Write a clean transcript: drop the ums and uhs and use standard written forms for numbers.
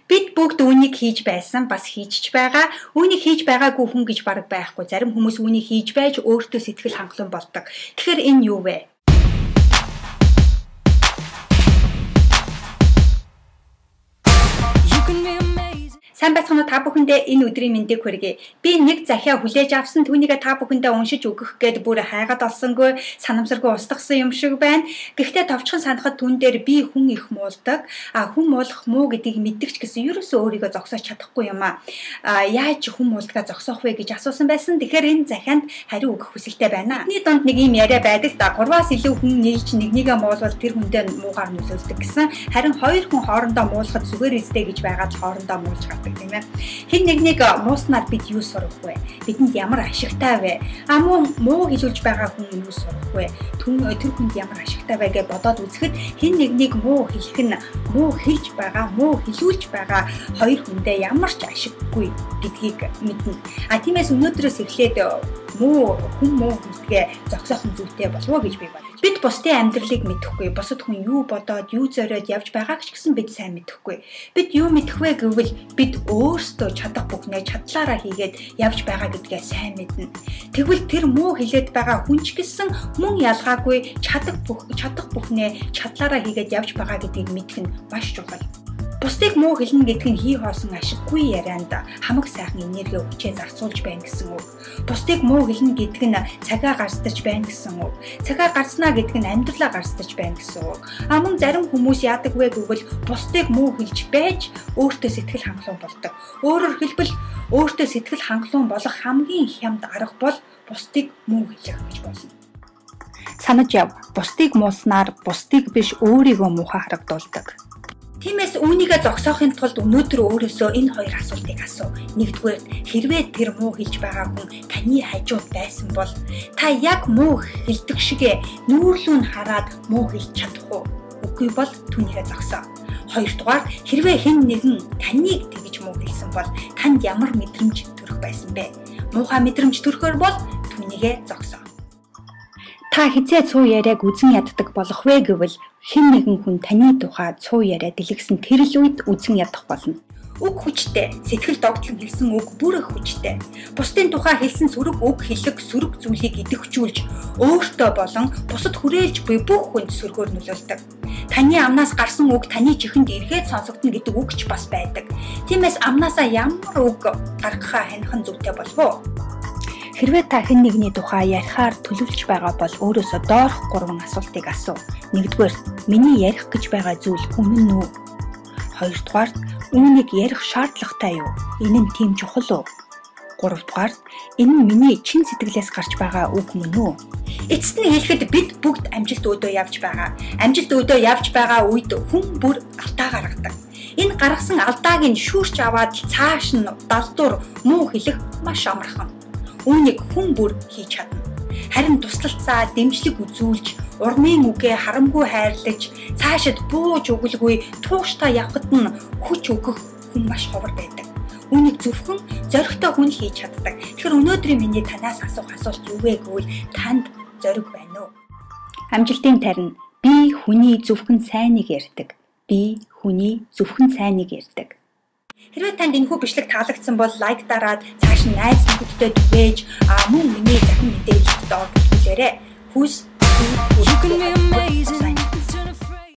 Бид бүгд үүнийг хийж байсан, бас хийж ч байгаа. Үүнийг хийж байгаагүй хүн гэж бараг байхгүй. Зарим хүмүүс үүнийг хийж байж өөртөө сэтгэл хангалуун болдог. Тэгэхээр энэ юу вэ? Сайн байцгаана та бүхэндээ энэ өдрийн мэндийг хүргэе. Би нэг захиа хүлээж авсан түүнийгээ та бүхэндээ уншиж өгөх гээд бүр хайгаад олсонгүй санамсаргүй устгасан юм шиг байна. Гэхдээ товчхон санахад түн дээр би хүн их муулдаг. Хүн муулах муу гэдгийг мэддэг ч гэсэн ерөөсөө өөрийгөө зогсоож чадахгүй юм аа. Яаж хүн муулдгаа зогсоох вэ гэж асуусан байсан. Тэгэхээр энэ захианд хариу өгөх хүсэлтэй байна. Бидний донд нэг юм яриа байдаг да. 3-аас илүү хүн нийлж нэгнийгээ муулвал тэр хүндээ муугаар нөлөөлдөг гэсэн. Харин хоёр хүн хоорондоо муулахад зүгээр эстэй гэж байгаад хоорондоо муулж гадаг тийм ээ. Хэн нэгнийг мууснаар бид юу сурах вэ? Бидэнд ямар ашигтай вэ? Муу хэлүүлж байгаа хүн юу сурах вэ? Тэр хүнд ямар ашигтай вэ гэж бодоод үзэхэд хэн нэгнийг муу хэлэх нь муу хэлж байгаа, муу хэлүүлж байгаа хоёр хүндээ ямар ч ашиггүй гэдгийг мэднэ. Тиймээс өнөөдрөөс эхлээд муу хэлдгээ зогсоох нь зүйтэй болов уу гэж би бодож. Бид бусдын амьдралыг мэдэхгүй, бусад хүн юу бодоод, юу зориод явж байгааг ч гэсэн бид сайн мэдэхгүй. Бид юу мэдэх вэ гэвэл бид өөрсдөө чадах бүхнээ чадлаараа хийгээд явж байгаа гэдгээ сайн мэднэ. Тэгвэл тэр муу хэлээд байгаа хүн ч гэсэн мөн ялгаагүй чадах бүхнээ чадлаараа хийгээд явж байгаа гэдгийг мэдэх нь маш чухал. Бусдыг муу хэлнэ гэдэг нь хий хоосон ашиггүй ярианд хамаг сайхан энерги хүчээ зарцуулж байна гэсэн үг. Бусдыг муу хэлнэ гэдэг нь цагаа гарцдаж байна гэсэн үг. Цагаа гарцнаа гэдэг нь амьдралаа гарцдаж байна гэсэн үг. Мөн зарим хүмүүс яадаг вэ гэвэл бусдыг муу хэлж байж өөртөө сэтгэл хангалуун болдог. Өөрөөр хэлбэл өөртөө сэтгэл хангалуун болох хамгийн хямд арга бол бусдыг муу хэлэх гэж болно. Санаж яв. Бусдыг мууснаар бусдыг биш өөрийгөө муухай харагдуулдаг. Тиймээс үүнийгээ зогсоохын тулд өнөөдөр өөрөөсөө энэ хоёр асуултыг асуу. Нэгдүгээр, хэрвээ тэр муу хэлж байгаа хүн таны хажууд байсан бол та яг муу хэлдэг шигэ нүүрлүү нь хараад муу хэлж чадах уу? Үгүй бол түүнийгээ зогсоо. Хоёрдугаар, хэрвээ хэн нэгэн таныг тэгж муу хэлсэн бол танд ямар мэдрэмж төрөх байсан бэ? Муухай мэдрэмж төрөхөр бол түүнийгээ зогсоо. Та хизээ цуу яриаг үзэн яддаг болох вэ гэвэл хэн нэгэн хүн таны тухай цуу яриа дэлгэсэн тэр л үед үзэн ядах болно. Үг хүчтэй, сэтгэл догтлон хэлсэн үг бүр их хүчтэй. Бусдын тухай хэлсэн сөрөг үг хэлэг сөрөг зүйлийг идэвхжүүлж өөртөө болон бусад хүрээлж буй бүх хүнд сөргөөр нөлөөлдөг. Таны амнаас гарсан үг таны чихэнд эргээд сонсогдно гэдэг үг ч бас байдаг. Тиймээс амнаасаа ямар үг гаргахаа ханих нь зүйтэй болов уу? Хэрвээ та хэн нэгний тухай ярихаар төлөвлөж байгаа бол өөрөөсөө доорх 3 асуултыг асуу. Нэгдүгээр, миний ярих гэж байгаа зүйл үнэн үү? Хоёрдугаар, үүнийг ярих шаардлагатай юу? Энэ нь тийм чухал уу? Гуравдугаар, энэ нь миний чин сэтгэлээс гарч байгаа үг мөн үү? Эцэст нь хэлэхэд бид бүгд амжилт өөдөө явж байгаа. Амжилт өөдөө явж байгаа үед хүн бүр алдаа гаргадаг. Энэ гаргасан алдааг нь шүүрч аваад цааш нь далдуур муу хэлэх маш амархан. Үүнийг хүн бүр хийж чадна. Харин туслалцаа, дэмжлэг үзүүлж, урмын үгээ харамгүй хайрлаж, цаашид бууж өгөлгүй тууштай явхад нь хүч өгөх хүн маш ховор байдаг. Үүнийг зөвхөн зоригтой хүн хийж чаддаг. Тэгэхээр өнөөдрийн миний танаас асуух асуулт юу вэ гэвэл танд зориг байна уу? Амжилтын тарин би хүний зөвхөн сайныг ярьдаг. Би хүний зөвхөн сайныг ярьдаг. Хэрвээ танд энэхүү бичлэг таалагдсан бол лайк дараад цааш нь найз нөхөдтэй түгээж мөн миний захин мэдээлэлд орж үзээрэй. Who's